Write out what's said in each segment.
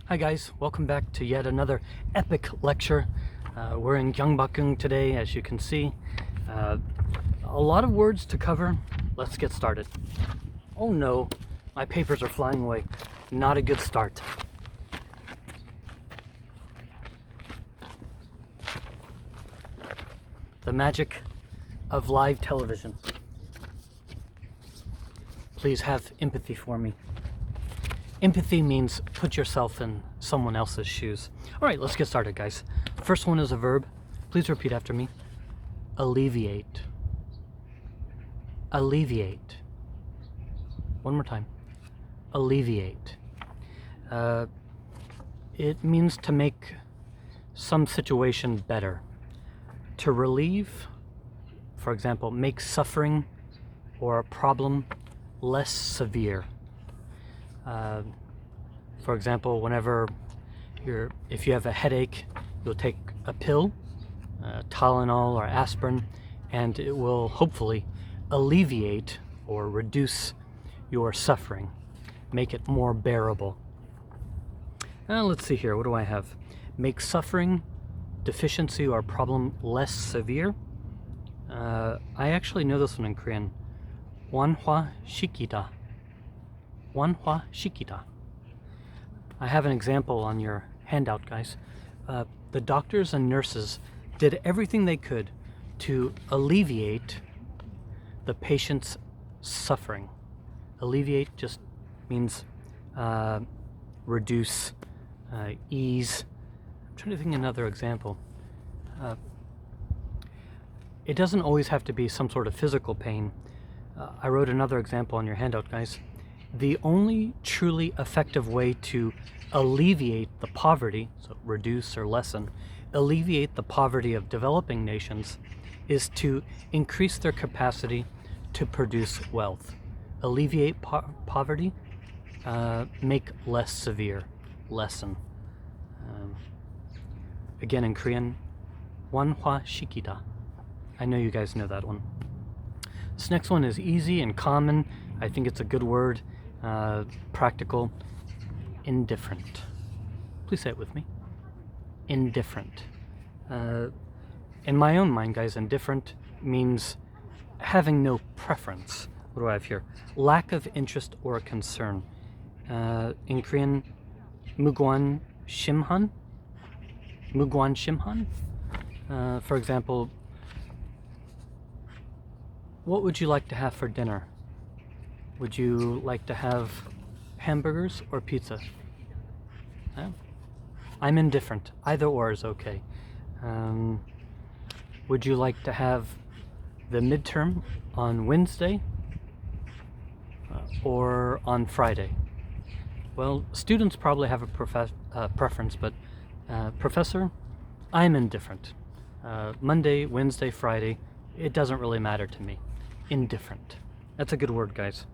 Hi guys, welcome back to yet another epic lecture. We're in Gyeongbokgung today, as you can see. A lot of words to cover. Let's get started. Oh no, my papers are flying away. Not a good start. The magic of live television. Please have empathy for me. Empathy means put yourself in someone else's shoes. All right, let's get started, guys. First one is a verb. Please repeat after me. Alleviate. Alleviate. One more time. Alleviate. It means to make some situation better. To relieve, for example, make suffering or a problem less severe. For example, whenever if you have a headache, you'll take a pill, Tylenol or aspirin, and it will hopefully alleviate or reduce your suffering, make it more bearable. Let's see here, what do I have? Make suffering, deficiency, or problem less severe. I actually know this one in Korean. Wanhwa shikita. Wanhwa shikita. I have an example on your handout, guys. The doctors and nurses did everything they could to alleviate the patient's suffering. Alleviate just means reduce, ease. I'm trying to think of another example. It doesn't always have to be some sort of physical pain. I wrote another example on your handout, guys. The only truly effective way to alleviate the poverty, so reduce or lessen, alleviate the poverty of developing nations is to increase their capacity to produce wealth. Alleviate poverty, make less severe, lessen. Again in Korean, wanhwa shikita. I know you guys know that one. This next one is easy and common. I think it's a good word. Practical. Indifferent. Please say it with me. Indifferent. In my own mind, guys, indifferent means having no preference. What do I have here? Lack of interest or concern. In Korean, mugwan shimhan. Mugwan shimhan. For example, what would you like to have for dinner? Would you like to have hamburgers or pizza? I'm indifferent. Either or is okay. Would you like to have the midterm on Wednesday or on Friday? Well, students probably have a preference, but professor, I'm indifferent. Monday, Wednesday, Friday, it doesn't really matter to me. Indifferent. That's a good word, guys.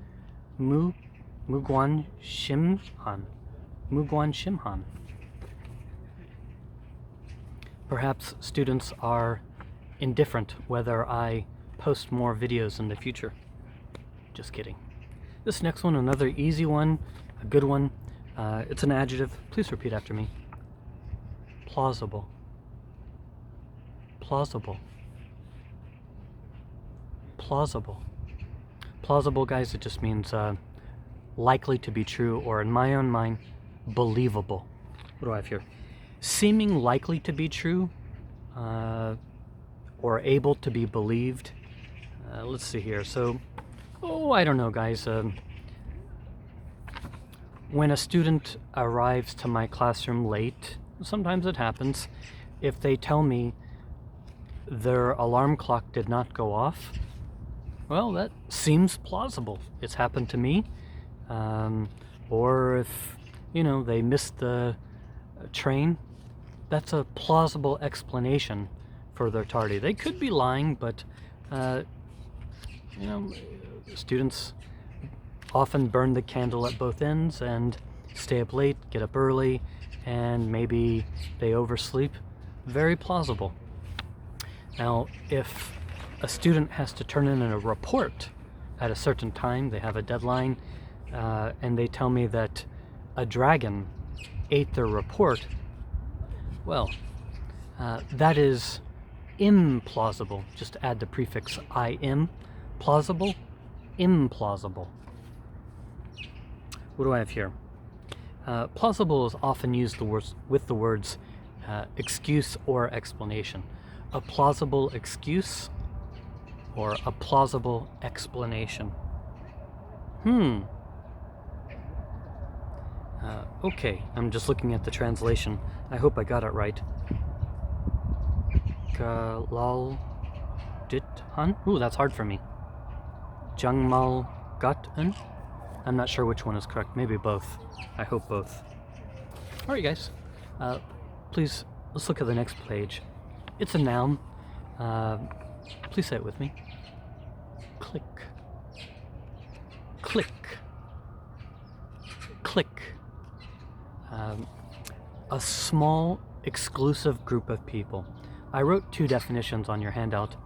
Mugwan shimhan. Mugwan shimhan. Perhaps students are indifferent whether I post more videos in the future. Just kidding. This next one, another easy one, a good one. It's an adjective. Please repeat after me. Plausible. Plausible. Plausible. Plausible, guys, it just means likely to be true, or in my own mind, believable. What do I have here? Seeming likely to be true, or able to be believed. Let's see here. So, I don't know, guys. When a student arrives to my classroom late, sometimes it happens, if they tell me their alarm clock did not go off, well, that seems plausible. It's happened to me. Or if, they missed the train, that's a plausible explanation for their tardy. They could be lying, but, students often burn the candle at both ends and stay up late, get up early, and maybe they oversleep. Very plausible. Now, if a student has to turn in a report at a certain time, they have a deadline, and they tell me that a dragon ate their report, well, that is implausible. Just add the prefix im. Plausible, implausible. What do I have here? Plausible is often used with the words excuse or explanation. A plausible excuse or a plausible explanation. Okay, I'm just looking at the translation. I hope I got it right. Galal dit han? Ooh, that's hard for me. Jangmal gat un? I'm not sure which one is correct. Maybe both. I hope both. Alright guys, please, let's look at the next page. It's a noun. Please say it with me. Click. Click. Click. A small, exclusive group of people. I wrote 2 definitions on your handout.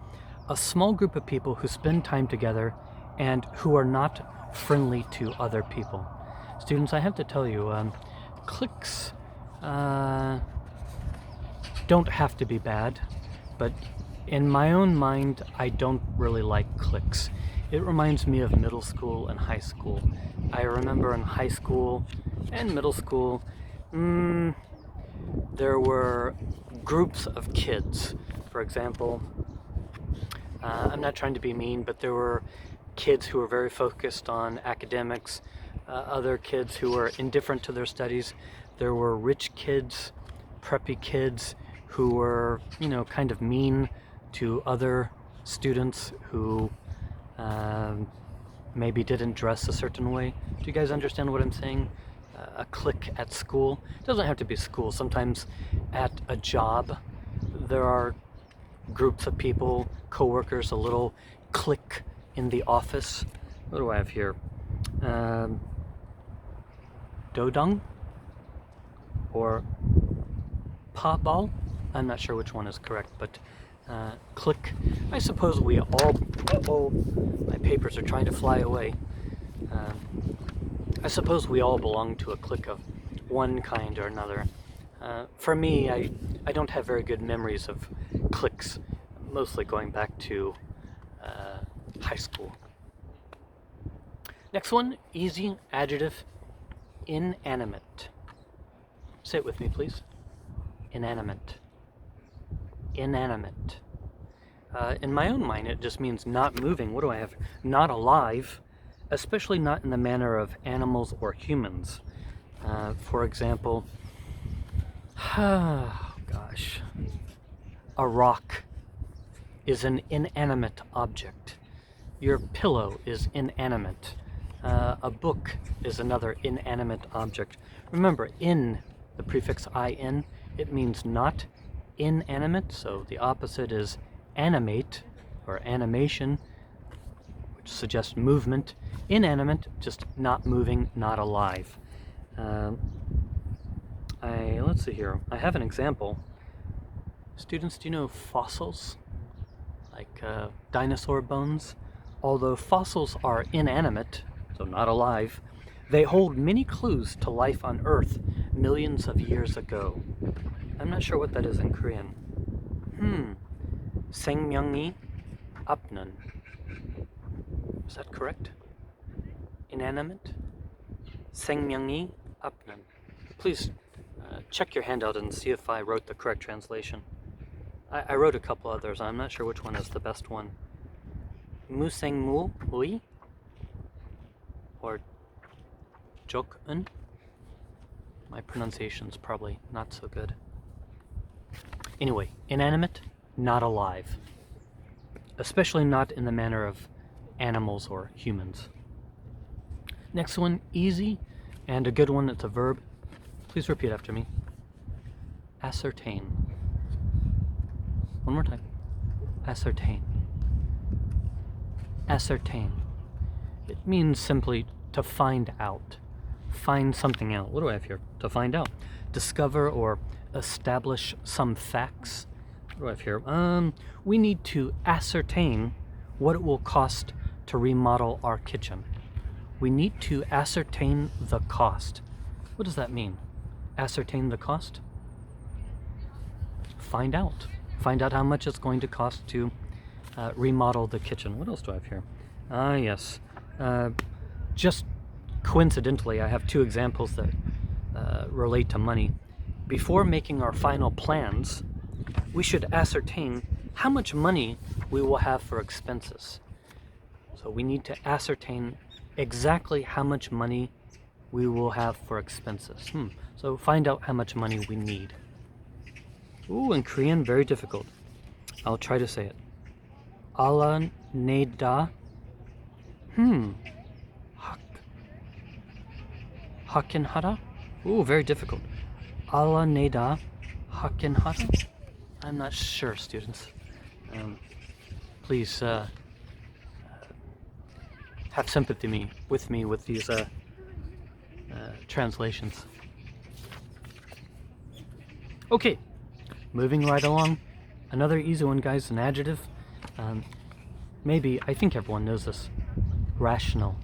A small group of people who spend time together and who are not friendly to other people. Students, I have to tell you, cliques don't have to be bad, but in my own mind, I don't really like cliques. It reminds me of middle school and high school. I remember in high school and middle school, there were groups of kids. For example, I'm not trying to be mean, but there were kids who were very focused on academics, other kids who were indifferent to their studies. There were rich kids, preppy kids who were, kind of mean to other students who maybe didn't dress a certain way. Do you guys understand what I'm saying? A clique at school. It doesn't have to be school. Sometimes at a job, there are groups of people, co-workers, a little clique in the office. What do I have here? Dodong or Pabal? I'm not sure which one is correct, but clique. I suppose we all, my papers are trying to fly away. I suppose we all belong to a clique of one kind or another. For me, I don't have very good memories of cliques, mostly going back to high school. Next one, easy adjective, inanimate. Say it with me, please. Inanimate. Inanimate. In my own mind, it just means not moving. What do I have? Not alive, especially not in the manner of animals or humans. For example, gosh, a rock is an inanimate object. Your pillow is inanimate. A book is another inanimate object. Remember, in, the prefix in, it means not inanimate, so the opposite is animate or animation, which suggests movement. Inanimate, just not moving, not alive. Let's see here. I have an example. Students, do you know fossils? Like dinosaur bones? Although fossils are inanimate, so not alive, they hold many clues to life on Earth millions of years ago. I'm not sure what that is in Korean. 생명이 없는. Is that correct? Inanimate? 생명이 없는. Please check your handout and see if I wrote the correct translation. I wrote a couple others. I'm not sure which one is the best one. 무생무의 or jokun. My pronunciation's probably not so good. Anyway, inanimate, not alive. Especially not in the manner of animals or humans. Next one, easy, and a good one, it's a verb. Please repeat after me. Ascertain. One more time. Ascertain. Ascertain. It means simply to find out. Find something out. What do I have here? To find out. Discover or establish some facts. What do I have here? We need to ascertain what it will cost to remodel our kitchen. We need to ascertain the cost. What does that mean? ascertain the cost? Find out. Find out how much it's going to cost to remodel the kitchen. What else do I have here? Yes. Just coincidentally, I have two examples that relate to money. Before making our final plans, we should ascertain how much money we will have for expenses. So we need to ascertain exactly how much money we will have for expenses. So find out how much money we need. Ooh, in Korean, very difficult. I'll try to say it. Ala neda. Hakin hara? Ooh, very difficult. Ala neda hakin hara? I'm not sure, students. Please have sympathy with me with these translations. Okay, moving right along. Another easy one, guys, an adjective. Maybe, I think everyone knows this. Rational.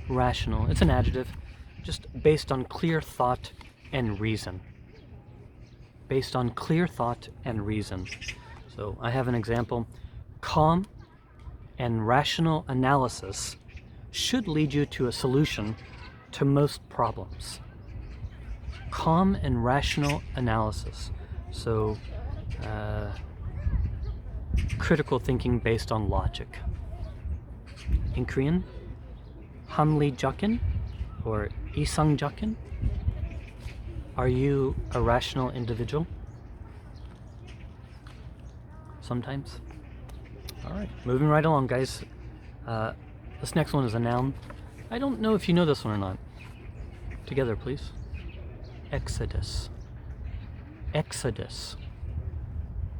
Rational. It's an adjective, just based on clear thought and reason. Based on clear thought and reason. So I have an example. Calm and rational analysis should lead you to a solution to most problems. Calm and rational analysis. So critical thinking based on logic. In Korean, Hamli Jakin or Isang Jakin. Are you a rational individual? Sometimes. All right, moving right along, guys. This next one is a noun. I don't know if you know this one or not. Together, please. Exodus. Exodus.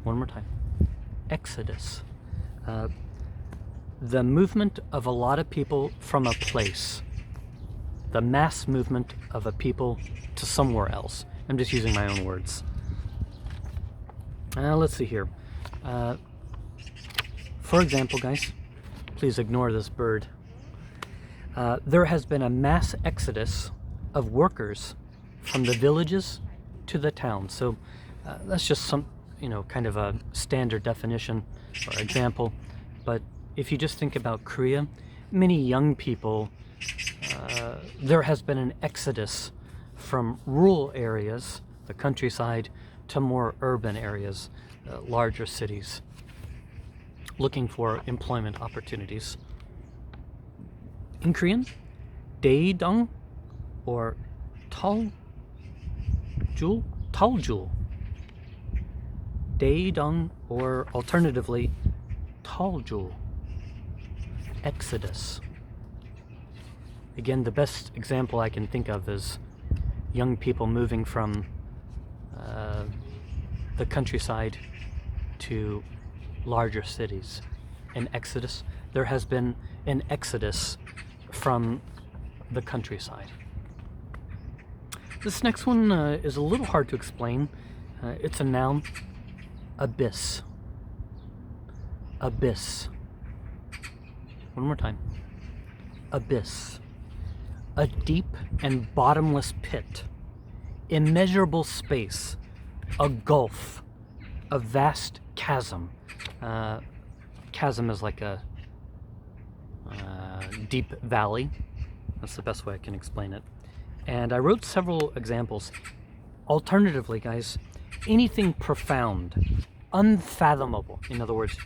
One more time. Exodus. The movement of a lot of people from a place. The mass movement of a people to somewhere else. I'm just using my own words. Let's see here. For example, guys, please ignore this bird. There has been a mass exodus of workers from the villages to the towns. So that's just some, kind of a standard definition or example. But if you just think about Korea, many young people, there has been an exodus from rural areas, the countryside, to more urban areas, larger cities, looking for employment opportunities. In Korean, daedong or taljul, daedong, or alternatively, taljul, exodus. Again, the best example I can think of is young people moving from the countryside to larger cities. An exodus. There has been an exodus from the countryside. This next one is a little hard to explain. It's a noun. Abyss. Abyss. One more time. Abyss. A deep and bottomless pit. Immeasurable space. A gulf. A vast chasm. Chasm is like a deep valley. That's the best way I can explain it. And I wrote several examples. Alternatively, guys, anything profound, unfathomable, in other words,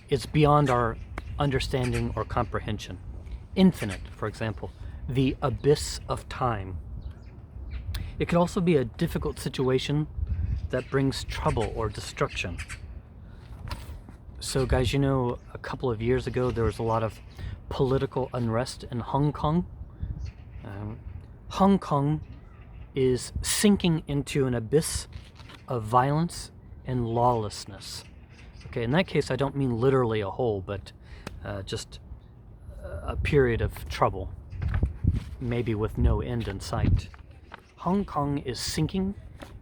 it's beyond our understanding or comprehension. Infinite, for example, the abyss of time. It could also be a difficult situation that brings trouble or destruction. So guys, a couple of years ago there was a lot of political unrest in Hong Kong. Hong Kong is sinking into an abyss of violence and lawlessness. Okay, in that case I don't mean literally a hole, but just a period of trouble, maybe with no end in sight. Hong Kong is sinking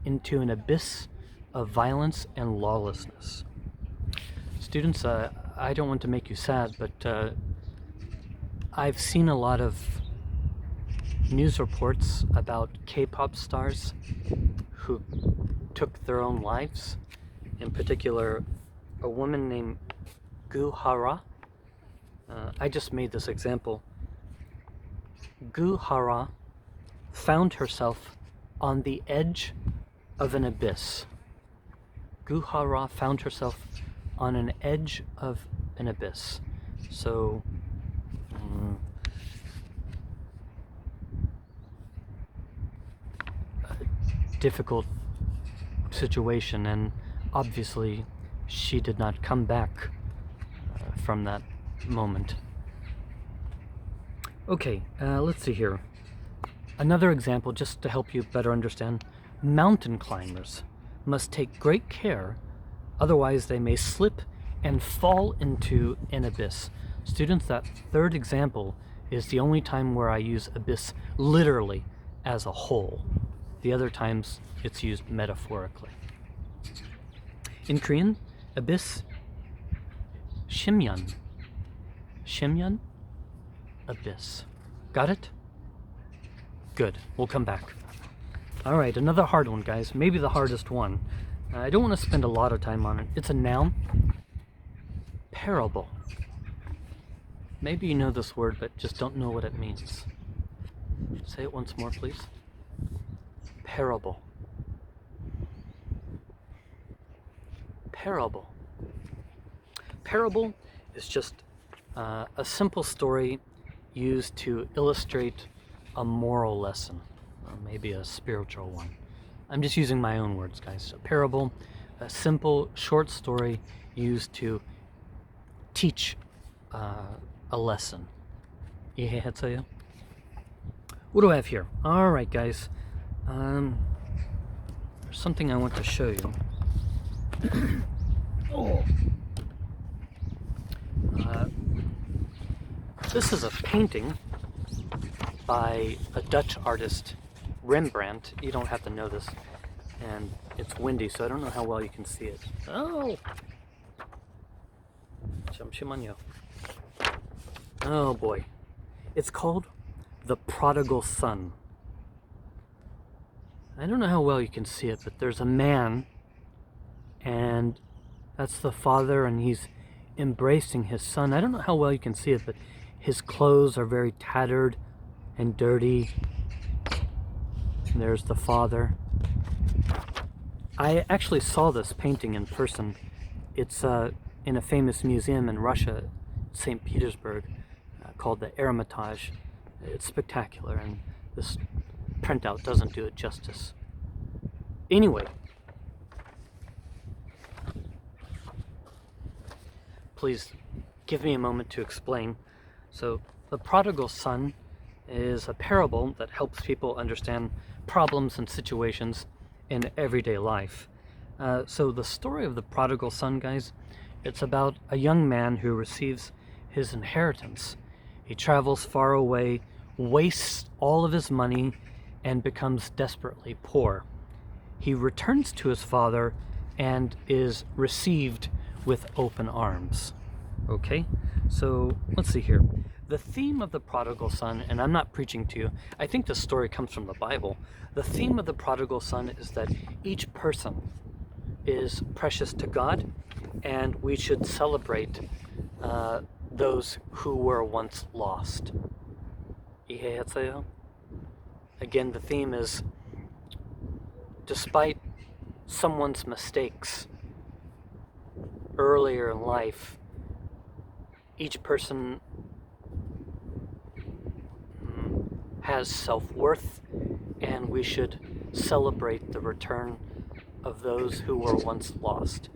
into an abyss of violence and lawlessness. Students, I don't want to make you sad, but I've seen a lot of news reports about K-pop stars who took their own lives. In particular, a woman named Gu Hara. I just made this example. Gu Hara found herself on the edge of an abyss. Gu Hara found herself on an edge of an abyss. So, a difficult situation, and obviously she did not come back from that moment. Okay, let's see here. Another example, just to help you better understand. Mountain climbers must take great care, otherwise they may slip and fall into an abyss. Students, that third example is the only time where I use abyss literally as a hole. The other times it's used metaphorically. In Korean, abyss, shimyeon. Shimyeon, abyss. Got it? Good, we'll come back. All right, another hard one, guys. Maybe the hardest one. I don't want to spend a lot of time on it. It's a noun. Parable. Maybe you know this word, but just don't know what it means. Say it once more, please. Parable. Parable. Parable is just a simple story used to illustrate a moral lesson, or maybe a spiritual one. I'm just using my own words, guys. A parable, a simple, short story used to teach a lesson. 이해했어요? What do I have here? All right, guys. There's something I want to show you. This is a painting by a Dutch artist, Rembrandt. You don't have to know this. And it's windy, so I don't know how well you can see it. Oh! 잠시만요. Oh boy. It's called The Prodigal Son. I don't know how well you can see it, but there's a man, and that's the father, and he's embracing his son. I don't know how well you can see it, but his clothes are very tattered and dirty. And there's the father. I actually saw this painting in person. It's in a famous museum in Russia, St. Petersburg, called the Hermitage. It's spectacular, and this printout doesn't do it justice. Anyway, please give me a moment to explain. So, the prodigal son is a parable that helps people understand problems and situations in everyday life. So the story of the prodigal son, guys, it's about a young man who receives his inheritance. He travels far away, wastes all of his money, and becomes desperately poor. He returns to his father and is received with open arms. Okay, so let's see here. The theme of the prodigal son, and I'm not preaching to you, I think this story comes from the Bible. The theme of the prodigal son is that each person is precious to God, and we should celebrate those who were once lost. 이해했어요? Again, the theme is, despite someone's mistakes earlier in life, each person has self-worth, and we should celebrate the return of those who were once lost.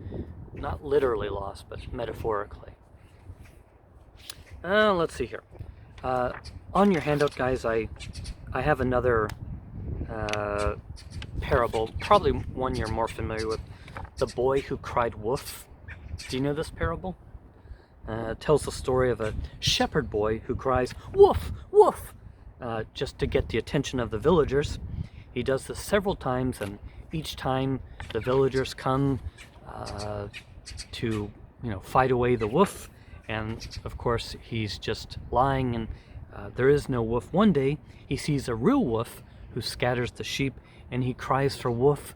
Not literally lost, but metaphorically. Let's see here. On your handout, guys, I have another parable, probably one you're more familiar with, The Boy Who Cried Wolf. Do you know this parable? It tells the story of a shepherd boy who cries, "Woof, woof!" Just to get the attention of the villagers. He does this several times, and each time the villagers come to fight away the wolf, and of course he's just lying and There is no wolf. One day he sees a real wolf who scatters the sheep, and he cries for wolf,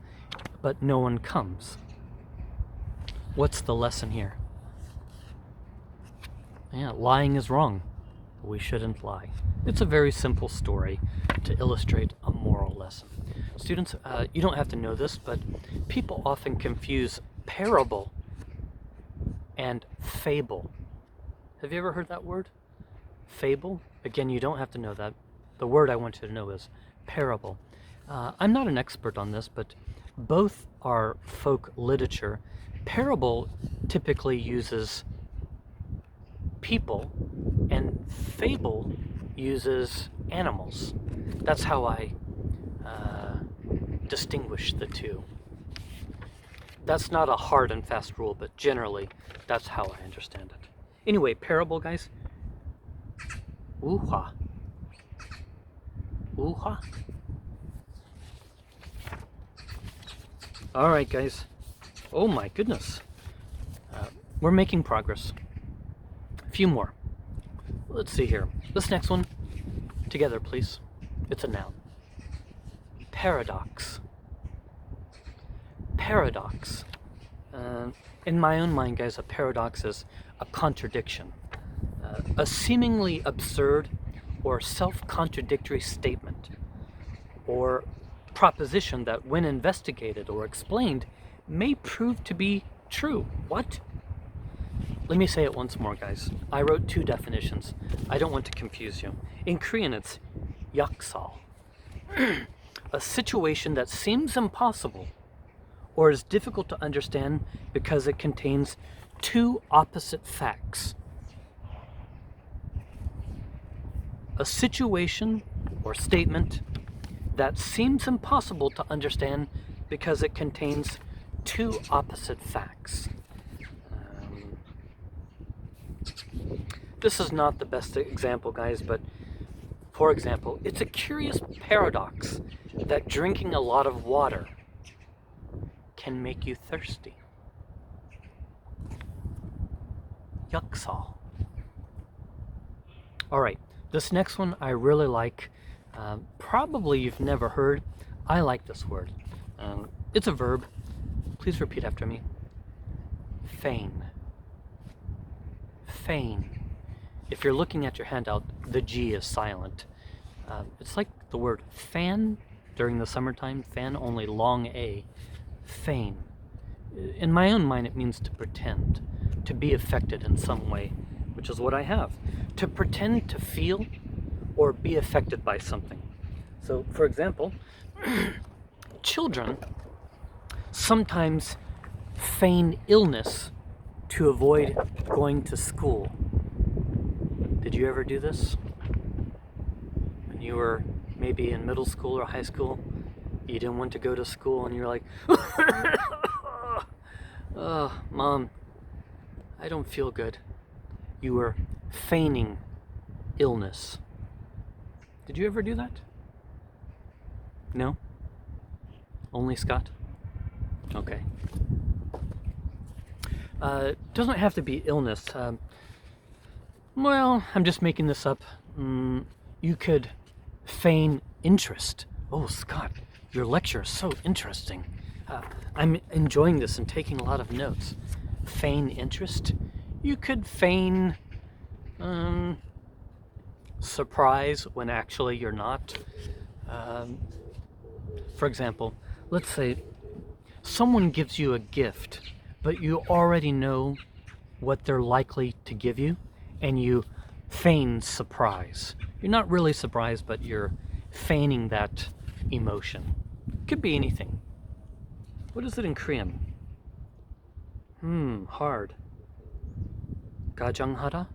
but no one comes. What's the lesson here? Yeah, lying is wrong. We shouldn't lie. It's a very simple story to illustrate a moral lesson. Students, you don't have to know this, but people often confuse parable and fable. Have you ever heard that word? Fable? Again, you don't have to know that. The word I want you to know is parable. I'm not an expert on this, but both are folk literature. Parable typically uses people, and fable uses animals. That's how I distinguish the two. That's not a hard and fast rule, but generally that's how I understand it. Anyway, parable, guys. Ooh-ha. Ooh-ha. All right, guys. Oh my goodness. We're making progress. A few more. Let's see here. This next one, together, please. It's a noun. Paradox. Paradox. In my own mind, guys, a paradox is a contradiction. A seemingly absurd or self-contradictory statement or proposition that, when investigated or explained, may prove to be true. What? Let me say it once more, guys. I wrote two definitions. I don't want to confuse you. In Korean, it's yaksal. A situation that seems impossible or is difficult to understand because it contains two opposite facts. A situation or statement that seems impossible to understand because it contains two opposite facts. This is not the best example, guys, but for example, it's a curious paradox that drinking a lot of water can make you thirsty. Yaksal. All right, this next one I really like. Probably you've never heard. I like this word. It's a verb. Please repeat after me. Feign. Feign. If you're looking at your handout, the G is silent. It's like the word fan during the summertime. Fan, only long A. Feign. In my own mind, it means to pretend, to be affected in some way, which is what I have. To pretend to feel or be affected by something. So, for example, children sometimes feign illness to avoid going to school. Did you ever do this? When you were maybe in middle school or high school, you didn't want to go to school and you're like, oh, Mom, I don't feel good. You were feigning illness. Did you ever do that? No? Only Scott? Okay. Doesn't have to be illness. Well, I'm just making this up. You could feign interest. Oh, Scott, your lecture is so interesting. I'm enjoying this and taking a lot of notes. Feign interest. You could feign surprise when actually you're not. For example, let's say someone gives you a gift, but you already know what they're likely to give you, and you feign surprise. You're not really surprised, but you're feigning that emotion. Could be anything. What is it in Korean? Hard. 가정하라?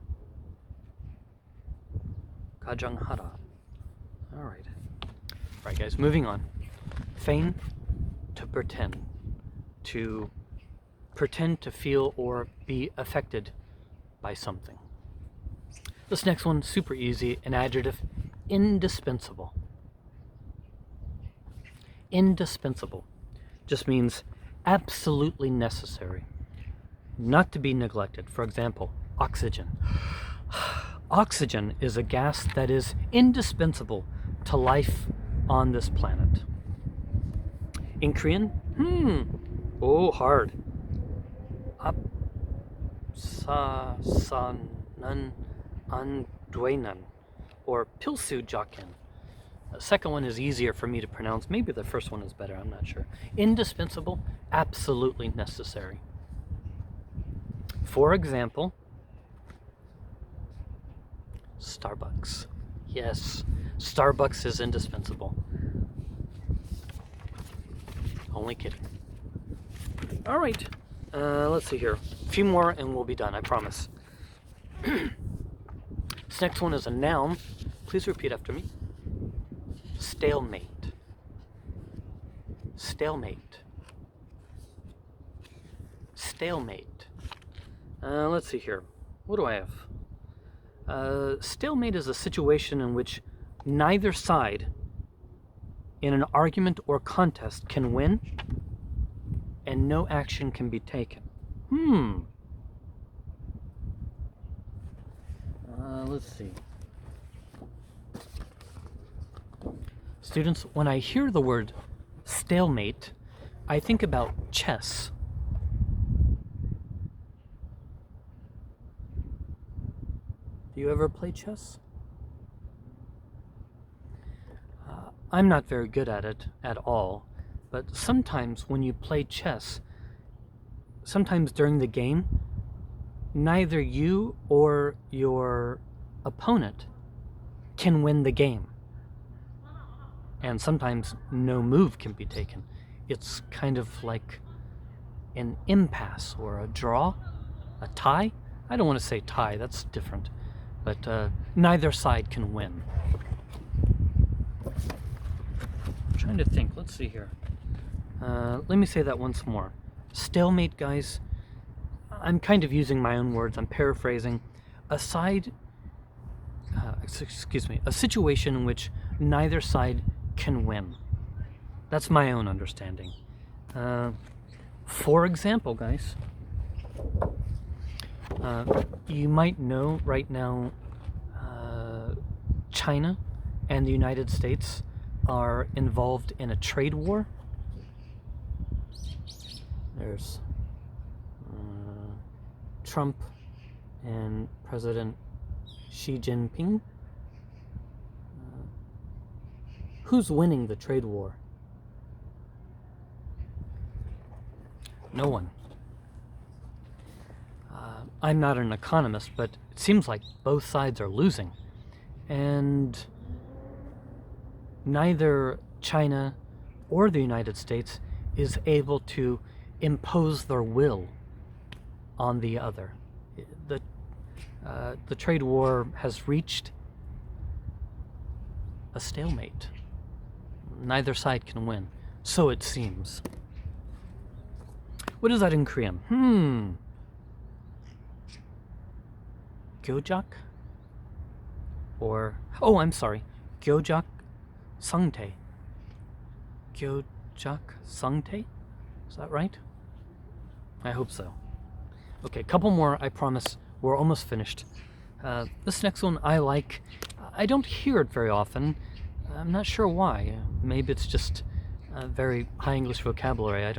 가정하라. All right. All right, guys, moving on. Feign, to pretend. To pretend to feel or be affected by something. This next one, super easy, an adjective, indispensable. Indispensable just means absolutely necessary, not to be neglected. For example, oxygen. Oxygen is a gas that is indispensable to life on this planet. In Korean, hard. Apsasanan andwenan, or pilsujaken. The second one is easier for me to pronounce. Maybe the first one is better, I'm not sure. Indispensable, absolutely necessary. For example, Starbucks. Yes, Starbucks is indispensable. Only kidding. All right, let's see here. A few more and we'll be done, I promise. This next one is a noun. Please repeat after me. Stalemate. Stalemate. Stalemate. Let's see here. What do I have? Stalemate is a situation in which neither side in an argument or contest can win and no action can be taken. Let's see. Students, when I hear the word stalemate, I think about chess. Do you ever play chess? I'm not very good at it at all, but sometimes when you play chess, sometimes during the game, neither you or your opponent can win the game. And sometimes no move can be taken. It's kind of like an impasse or a draw, a tie. I don't want to say tie, that's different. But neither side can win. I'm trying to think, let's see here. Let me say that once more. Stalemate, guys, I'm kind of using my own words, I'm paraphrasing. A situation in which neither side can win. That's my own understanding. For example, guys, you might know right now China and the United States are involved in a trade war. There's Trump and President Xi Jinping. Who's winning the trade war? No one. I'm not an economist, but it seems like both sides are losing. And neither China or the United States is able to impose their will on the other. The trade war has reached a stalemate. Neither side can win, so it seems. What is that in Korean? Gyojak? Or, I'm sorry, Gyojak Sangtae. Gyojak Sangtae? Is that right? I hope so. Okay, a couple more, I promise. We're almost finished. This next one I like. I don't hear it very often. I'm not sure why. Maybe it's just very high English vocabulary.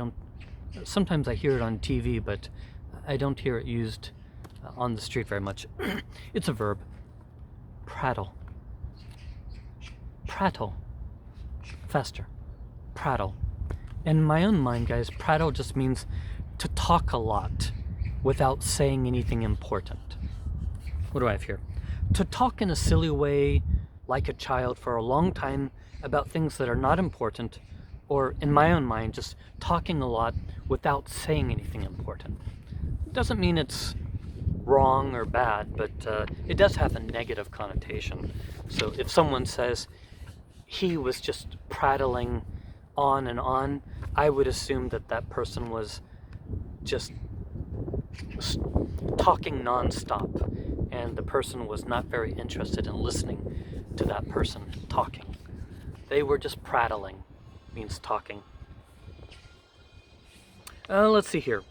Sometimes I hear it on TV, but I don't hear it used on the street very much. It's a verb. Prattle. Prattle. Faster. Prattle. In my own mind, guys, prattle just means to talk a lot without saying anything important. What do I have here? To talk in a silly way, like a child, for a long time about things that are not important, or in my own mind, just talking a lot without saying anything important. Doesn't mean it's wrong or bad, but it does have a negative connotation. So if someone says he was just prattling on and on, I would assume that that person was just talking nonstop, and the person was not very interested in listening to that person talking. They were just prattling, means talking. Let's see here.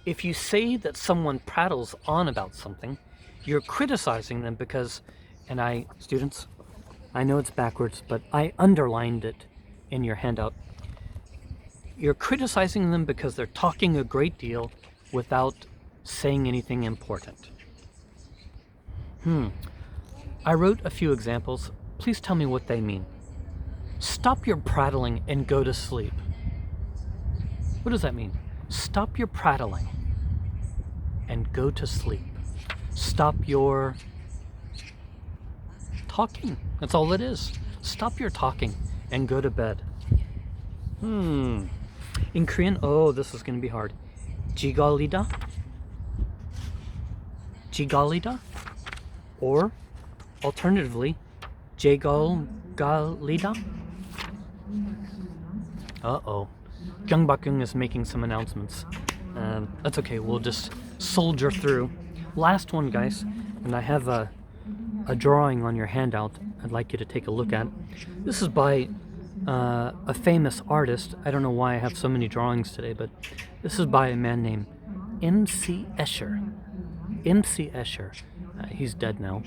If you say that someone prattles on about something, you're criticizing them because, and students, I know it's backwards, but I underlined it in your handout. You're criticizing them because they're talking a great deal without saying anything important. I wrote a few examples. Please tell me what they mean. Stop your prattling and go to sleep. What does that mean? Stop your prattling and go to sleep. Stop your talking. That's all it is. Stop your talking and go to bed. In Korean, oh, this is going to be hard. Jigalida? Jigalida? Or alternatively, Jegalgalida? Uh-oh. Gyeongbakgung is making some announcements. That's okay, we'll just soldier through. Last one, guys, and I have a drawing on your handout I'd like you to take a look at. This is by a famous artist. I don't know why I have so many drawings today, but this is by a man named M.C. Escher. M.C. Escher. He's dead now.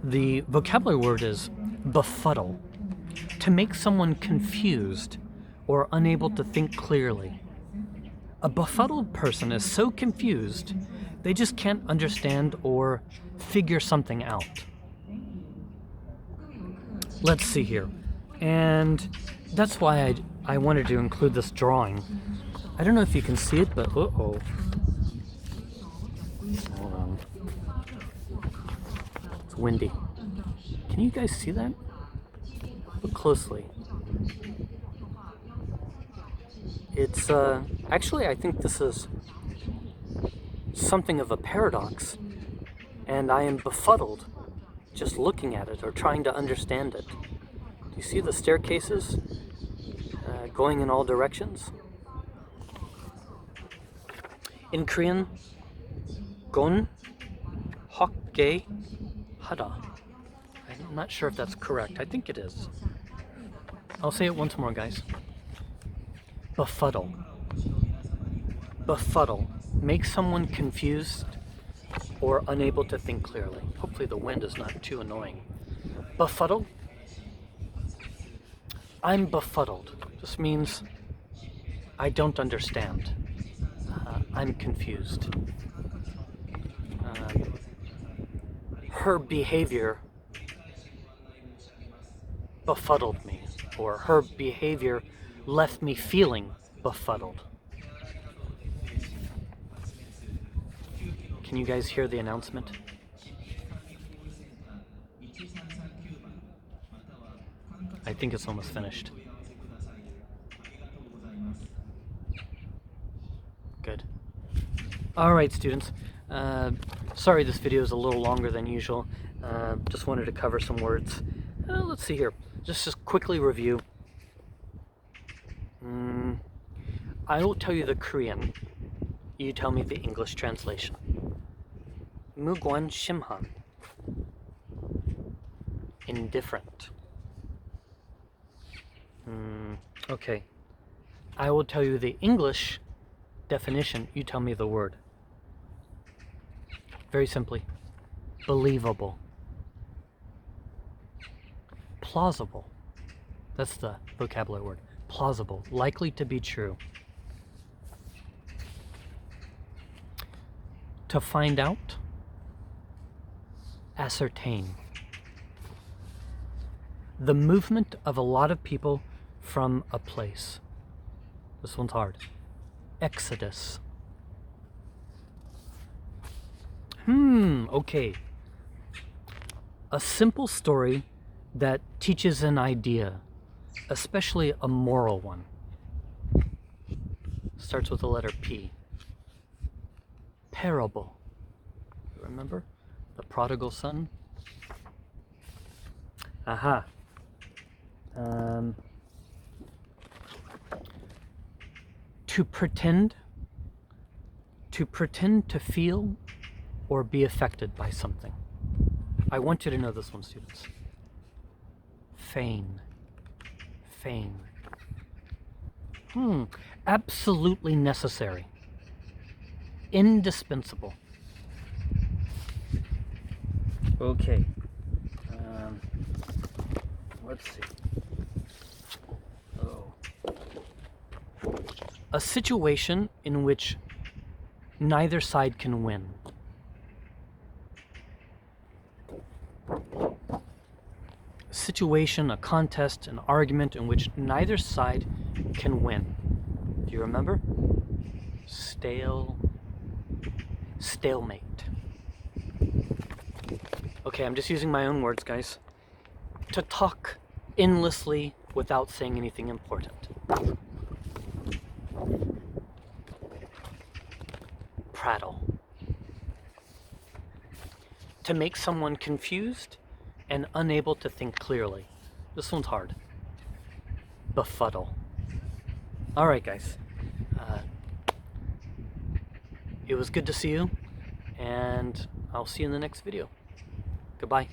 The vocabulary word is befuddle. To make someone confused or unable to think clearly. A befuddled person is so confused, they just can't understand or figure something out. Let's see here. And that's why I wanted to include this drawing. I don't know if you can see it, but uh-oh. Hold on. It's windy. Can you guys see that? Look closely. It's, actually I think this is something of a paradox, and I am befuddled just looking at it or trying to understand it. Do you see the staircases going in all directions? In Korean, gon hokge hada. I'm not sure if that's correct. I think it is. I'll say it once more, guys. Befuddle. Befuddle. Make someone confused or unable to think clearly. Hopefully the wind is not too annoying. Befuddle. I'm befuddled. This means I don't understand. I'm confused. Her behavior befuddled me, or her behavior left me feeling befuddled. Can you guys hear the announcement? I think it's almost finished. Good. All right, students. Sorry this video is a little longer than usual. Just wanted to cover some words. Let's see here. Just quickly review. I will tell you the Korean. You tell me the English translation. Mugwan Shimhan. Indifferent. Okay. I will tell you the English definition. You tell me the word. Very simply. Believable. Plausible. That's the vocabulary word. Plausible. Likely to be true. To find out. Ascertain. The movement of a lot of people from a place. This one's hard. Exodus. Okay. A simple story that teaches an idea, especially a moral one. Starts with the letter P. Parable. Remember? The prodigal son? Aha. To pretend to feel or be affected by something. I want you to know this one, students. Feign. Feign. Absolutely necessary. Indispensable. Okay. Let's see. Oh. A situation in which neither side can win. A situation, a contest, an argument in which neither side can win. Do you remember? Stalemate. Okay, I'm just using my own words, guys. To talk endlessly without saying anything important. Prattle. To make someone confused and unable to think clearly. This one's hard. Befuddle. Alright, guys. It was good to see you, and I'll see you in the next video. Goodbye.